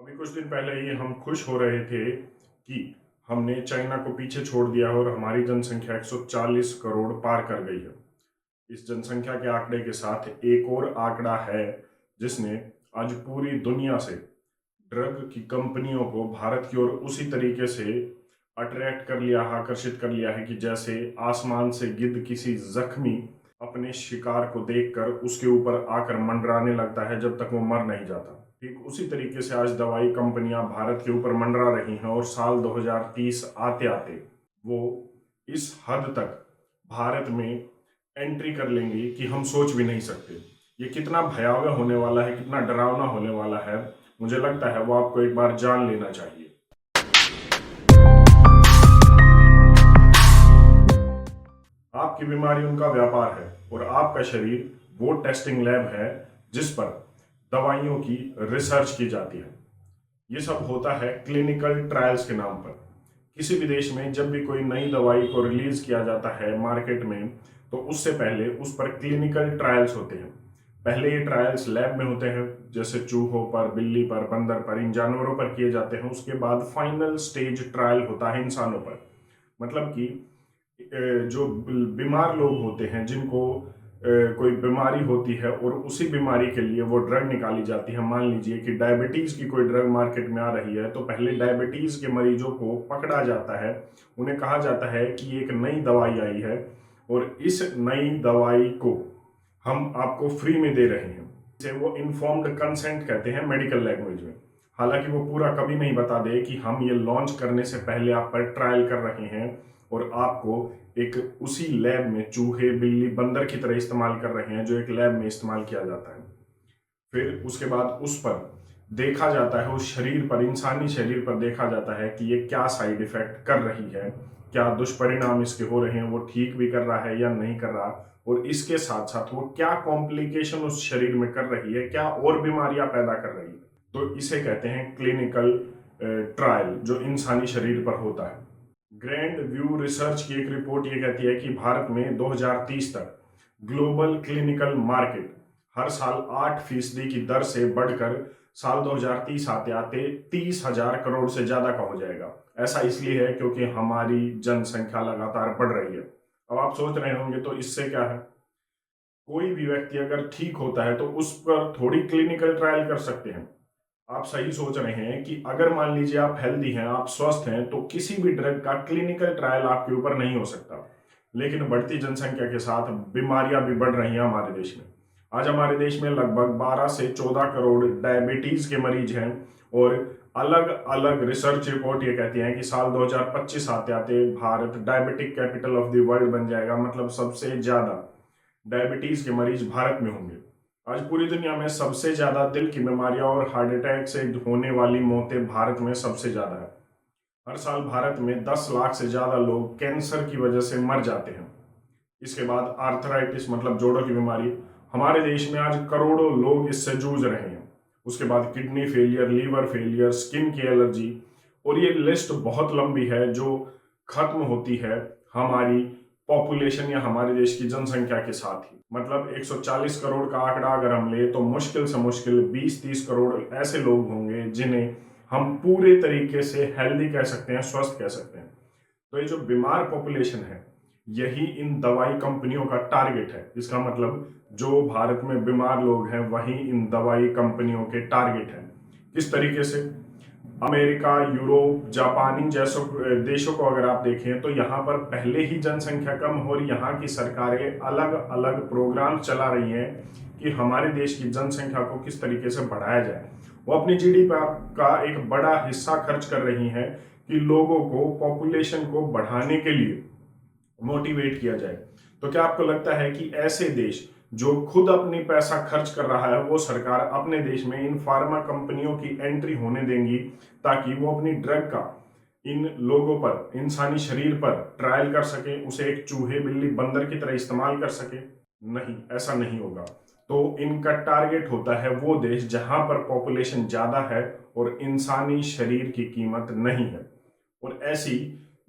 अभी कुछ दिन पहले ही हम खुश हो रहे थे कि हमने चाइना को पीछे छोड़ दिया और हमारी जनसंख्या 140 करोड़ पार कर गई है। इस जनसंख्या के आंकड़े के साथ एक और आंकड़ा है जिसने आज पूरी दुनिया से ड्रग की कंपनियों को भारत की ओर उसी तरीके से अट्रैक्ट कर लिया, आकर्षित कर लिया है कि जैसे आसमान से गिद्ध किसी जख्मी अपने शिकार को देखकर उसके ऊपर आकर मंडराने लगता है जब तक वो मर नहीं जाता। ठीक उसी तरीके से आज दवाई कंपनियां भारत के ऊपर मंडरा रही हैं और साल 2030 आते आते वो इस हद तक भारत में एंट्री कर लेंगी कि हम सोच भी नहीं सकते। ये कितना भयावह होने वाला है, कितना डरावना होने वाला है, मुझे लगता है वो आपको एक बार जान लेना चाहिए। आपकी बीमारी उनका व्यापार है और आपका शरीर वो टेस्टिंग लैब है जिस पर दवाइयों की रिसर्च की जाती है। ये सब होता है क्लिनिकल ट्रायल्स के नाम पर। किसी भी देश में जब भी कोई नई दवाई को रिलीज किया जाता है मार्केट में, तो उससे पहले उस पर क्लिनिकल ट्रायल्स होते हैं। पहले ये ट्रायल्स लैब में होते हैं, जैसे चूहों पर, बिल्ली पर, बंदर पर, इन जानवरों पर किए जाते हैं। उसके बाद फाइनल स्टेज ट्रायल होता है इंसानों पर। मतलब कि जो बीमार लोग होते हैं, जिनको कोई बीमारी होती है और उसी बीमारी के लिए वो ड्रग निकाली जाती है। मान लीजिए कि डायबिटीज़ की कोई ड्रग मार्केट में आ रही है, तो पहले डायबिटीज़ के मरीजों को पकड़ा जाता है। उन्हें कहा जाता है कि एक नई दवाई आई है और इस नई दवाई को हम आपको फ्री में दे रहे हैं। इसे वो इन्फॉर्म्ड कंसेंट कहते हैं मेडिकल लैंग्वेज में। हालांकि वो पूरा कभी नहीं बता दे कि हम ये लॉन्च करने से पहले आप पर ट्रायल कर रहे हैं और आपको एक उसी लैब में चूहे, बिल्ली, बंदर की तरह इस्तेमाल कर रहे हैं जो एक लैब में इस्तेमाल किया जाता है। फिर उसके बाद उस पर देखा जाता है, उस शरीर पर, इंसानी शरीर पर देखा जाता है कि ये क्या साइड इफेक्ट कर रही है, क्या दुष्परिणाम इसके हो रहे हैं, वो ठीक भी कर रहा है या नहीं कर रहा, और इसके साथ साथ वो क्या कॉम्प्लिकेशन उस शरीर में कर रही है, क्या और बीमारियां पैदा कर रही है। तो इसे कहते हैं क्लिनिकल ट्रायल, जो इंसानी शरीर पर होता है। ग्रैंड व्यू रिसर्च की एक रिपोर्ट ये कहती है कि भारत में 2030 तक ग्लोबल क्लिनिकल मार्केट हर साल 8% की दर से बढ़कर साल 2030 आते आते 30,000 करोड़ से ज्यादा का हो जाएगा। ऐसा इसलिए है क्योंकि हमारी जनसंख्या लगातार बढ़ रही है। अब आप सोच रहे होंगे तो इससे क्या है, कोई भी व्यक्ति अगर ठीक होता है तो उस पर थोड़ी क्लिनिकल ट्रायल कर सकते हैं। आप सही सोच रहे हैं कि अगर मान लीजिए आप हेल्दी हैं, आप स्वस्थ हैं, तो किसी भी ड्रग का क्लिनिकल ट्रायल आपके ऊपर नहीं हो सकता। लेकिन बढ़ती जनसंख्या के साथ बीमारियां भी बढ़ रही हैं हमारे देश में। आज हमारे देश में लगभग 12 से 14 करोड़ डायबिटीज के मरीज हैं और अलग अलग रिसर्च रिपोर्ट ये कहती हैं कि साल 2025 आते आते Bharat diabetic capital of the world बन जाएगा। मतलब सबसे ज्यादा डायबिटीज के मरीज भारत में होंगे। आज पूरी दुनिया में सबसे ज्यादा दिल की बीमारियां और हार्ट अटैक से होने वाली मौतें भारत में सबसे ज्यादा है। हर साल भारत में 10 लाख से ज्यादा लोग कैंसर की वजह से मर जाते हैं। इसके बाद आर्थराइटिस मतलब जोड़ों की बीमारी, हमारे देश में आज करोड़ों लोग इससे जूझ रहे हैं। उसके बाद kidney failure, liver failure, skin की एलर्जी, और ये लिस्ट बहुत लंबी है जो खत्म होती है हमारी पॉपुलेशन या हमारे देश की जनसंख्या के साथ ही। मतलब 140 करोड़ का आंकड़ा अगर हम ले तो मुश्किल से मुश्किल 20-30 करोड़ ऐसे लोग होंगे जिन्हें हम पूरे तरीके से हेल्दी कह सकते हैं, स्वस्थ कह सकते हैं। तो ये जो बीमार पॉपुलेशन है, यही इन दवाई कंपनियों का टारगेट है। इसका मतलब जो भारत में बीमार लोग हैं वही इन दवाई कंपनियों के टारगेट हैं। किस तरीके से? अमेरिका, यूरोप, जापानी जैसों देशों को अगर आप देखें तो यहाँ पर पहले ही जनसंख्या कम हो रही, यहाँ की सरकारें अलग अलग प्रोग्राम चला रही हैं कि हमारे देश की जनसंख्या को किस तरीके से बढ़ाया जाए। वो अपनी जीडीपी का एक बड़ा हिस्सा खर्च कर रही हैं कि लोगों को, पॉपुलेशन को बढ़ाने के लिए मोटिवेट किया जाए। तो क्या आपको लगता है कि ऐसे देश जो खुद अपनी पैसा खर्च कर रहा है, वो सरकार अपने देश में इन फार्मा कंपनियों की एंट्री होने देंगी ताकि वो अपनी ड्रग का इन लोगों पर, इंसानी शरीर पर ट्रायल कर सके, उसे एक चूहे, बिल्ली, बंदर की तरह इस्तेमाल कर सके? नहीं, ऐसा नहीं होगा। तो इनका टारगेट होता है वो देश जहां पर पॉपुलेशन ज्यादा है और इंसानी शरीर की कीमत नहीं है। और ऐसी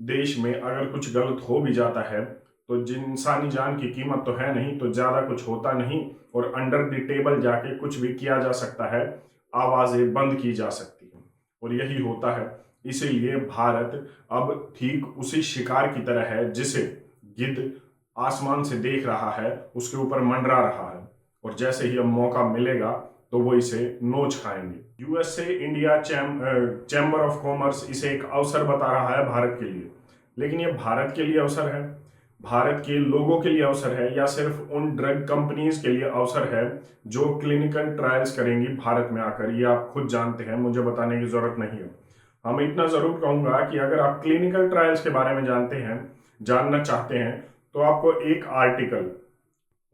देश में अगर कुछ गलत हो भी जाता है तो जिन इंसानी जान की कीमत तो है नहीं, तो ज्यादा कुछ होता नहीं और अंडर द टेबल जाके कुछ भी किया जा सकता है, आवाजें बंद की जा सकती हैं। और यही होता है। इसीलिए भारत अब ठीक उसी शिकार की तरह है जिसे गिद्ध आसमान से देख रहा है, उसके ऊपर मंडरा रहा है, और जैसे ही अब मौका मिलेगा तो वो इसे नोच खाएंगे। USA India chamber of commerce इसे एक अवसर बता रहा है भारत के लिए, लेकिन ये भारत के लिए अवसर है, भारत के लोगों के लिए अवसर है, या सिर्फ उन ड्रग कंपनीज के लिए अवसर है जो क्लिनिकल ट्रायल्स करेंगी भारत में आकर? ये आप खुद जानते हैं, मुझे बताने की जरूरत नहीं है। हम इतना जरूर कहूंगा कि अगर आप क्लिनिकल ट्रायल्स के बारे में जानना चाहते हैं, तो आपको एक आर्टिकल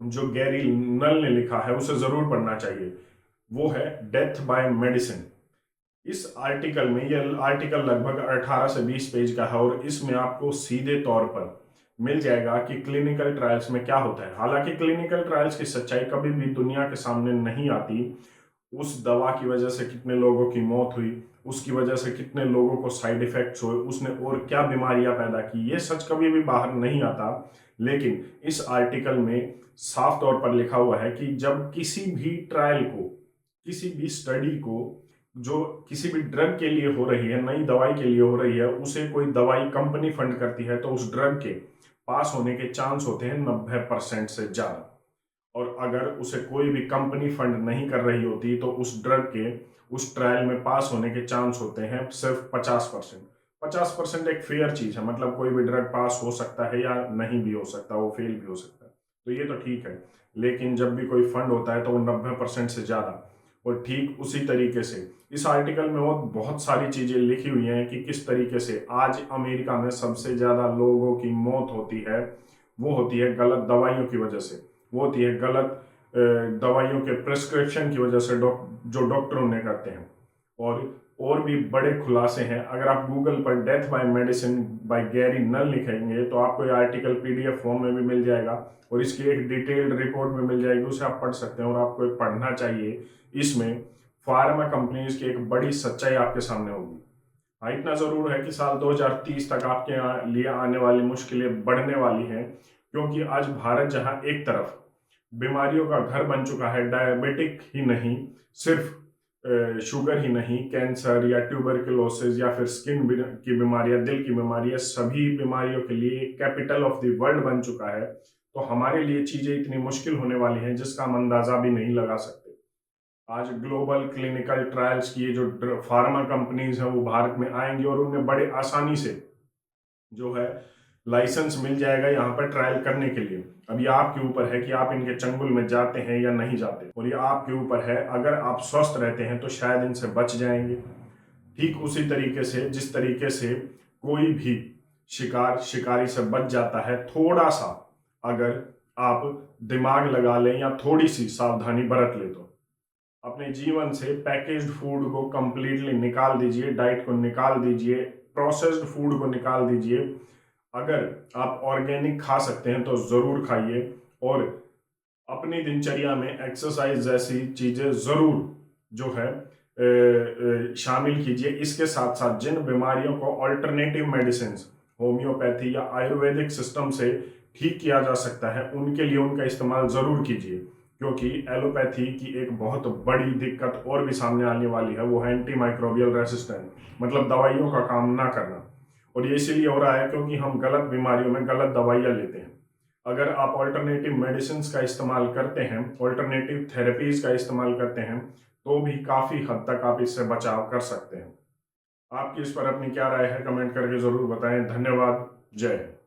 जो गैरी नल ने लिखा है उसे जरूर पढ़ना चाहिए। वो है डेथ बाय मेडिसिन। इस आर्टिकल में, यह आर्टिकल लगभग 18 से 20 पेज का है, और इसमें आपको सीधे तौर पर मिल जाएगा कि क्लिनिकल ट्रायल्स में क्या होता है। हालांकि क्लिनिकल ट्रायल्स की सच्चाई कभी भी दुनिया के सामने नहीं आती। उस दवा की वजह से कितने लोगों की मौत हुई, उसकी वजह से कितने लोगों को साइड इफेक्ट्स हुए, उसने और क्या बीमारियां पैदा की, ये सच कभी भी बाहर नहीं आता। लेकिन इस आर्टिकल में साफ तौर पर लिखा हुआ है कि जब किसी भी ट्रायल को, किसी भी स्टडी को, जो किसी भी ड्रग के लिए हो रही है, नई दवाई के लिए हो रही है, उसे कोई दवाई कंपनी फंड करती है, तो उस ड्रग के पास होने के चांस होते हैं 90% से ज्यादा। और अगर उसे कोई भी कंपनी फंड नहीं कर रही होती तो उस ड्रग के उस ट्रायल में पास होने के चांस होते हैं सिर्फ 50%। 50% एक फेयर चीज है, मतलब कोई भी ड्रग पास हो सकता है या नहीं भी हो सकता, वो फेल भी हो सकता है, तो ये तो ठीक है। लेकिन जब भी कोई फंड होता है तो वो 90% से ज्यादा। और ठीक उसी तरीके से इस आर्टिकल में वो बहुत सारी चीजें लिखी हुई हैं कि किस तरीके से आज अमेरिका में सबसे ज्यादा लोगों की मौत होती है, वो होती है गलत दवाइयों की वजह से, वो होती है गलत दवाइयों के प्रिस्क्रिप्शन की वजह से, जो डॉक्टर उन्हें करते हैं। और भी बड़े खुलासे हैं। अगर आप गूगल पर death by medicine by Gary Null लिखेंगे तो आपको ये आर्टिकल पीडीएफ फॉर्म में भी मिल जाएगा, और इसकी एक डिटेल्ड रिपोर्ट में मिल जाएगी, उसे आप पढ़ सकते हैं, और आपको एक पढ़ना चाहिए। इसमें फार्मा कंपनीज की एक बड़ी सच्चाई आपके सामने होगी। हाँ, इतना जरूर है कि साल 2030 तक आपके लिए आने वाली मुश्किलें बढ़ने वाली हैं, क्योंकि आज भारत जहां एक तरफ बीमारियों का घर बन चुका है, डायबिटिक ही नहीं, सिर्फ शुगर ही नहीं, कैंसर या ट्यूबरकुलोसिस या फिर स्किन की बीमारियां, दिल की बीमारियां, सभी बीमारियों के लिए कैपिटल ऑफ द वर्ल्ड बन चुका है, तो हमारे लिए चीजें इतनी मुश्किल होने वाली हैं जिसका हम अंदाजा भी नहीं लगा सकते। आज ग्लोबल क्लिनिकल ट्रायल्स की जो फार्मा कंपनीज हैं वो भारत में आएंगी, और उन्हें बड़े आसानी से जो है लाइसेंस मिल जाएगा यहाँ पर ट्रायल करने के लिए। अब ये आपके ऊपर है कि आप इनके चंगुल में जाते हैं या नहीं जाते, और ये आपके ऊपर है। अगर आप स्वस्थ रहते हैं तो शायद इनसे बच जाएंगे। ठीक उसी तरीके से जिस तरीके से कोई भी शिकारी से बच जाता है, थोड़ा सा अगर आप दिमाग लगा लें या थोड़ी सी सावधानी बरत ले, तो अपने जीवन से पैकेज्ड फूड को कंप्लीटली निकाल दीजिए, डाइट को निकाल दीजिए, प्रोसेस्ड फूड को निकाल दीजिए। अगर आप ऑर्गेनिक खा सकते हैं तो जरूर खाइए, और अपनी दिनचर्या में एक्सरसाइज जैसी चीजें जरूर जो है शामिल कीजिए। इसके साथ साथ जिन बीमारियों को ऑल्टरनेटिव मेडिसिन, होम्योपैथी या आयुर्वेदिक सिस्टम से ठीक किया जा सकता है, उनके लिए उनका इस्तेमाल जरूर कीजिए, क्योंकि एलोपैथी की एक बहुत बड़ी दिक्कत और भी सामने आने वाली है, वो है एंटी माइक्रोबियल रेसिस्टेंट, मतलब दवाइयों का काम ना करना। और ये इसीलिए हो रहा है क्योंकि हम गलत बीमारियों में गलत दवाइयाँ लेते हैं। अगर आप ऑल्टरनेटिव मेडिसिन का इस्तेमाल करते हैं, ऑल्टरनेटिव थेरेपीज का इस्तेमाल करते हैं, तो भी काफ़ी हद तक आप इससे बचाव कर सकते हैं। आपकी इस पर अपनी क्या राय है, कमेंट करके ज़रूर बताएं। धन्यवाद। जय हिंद।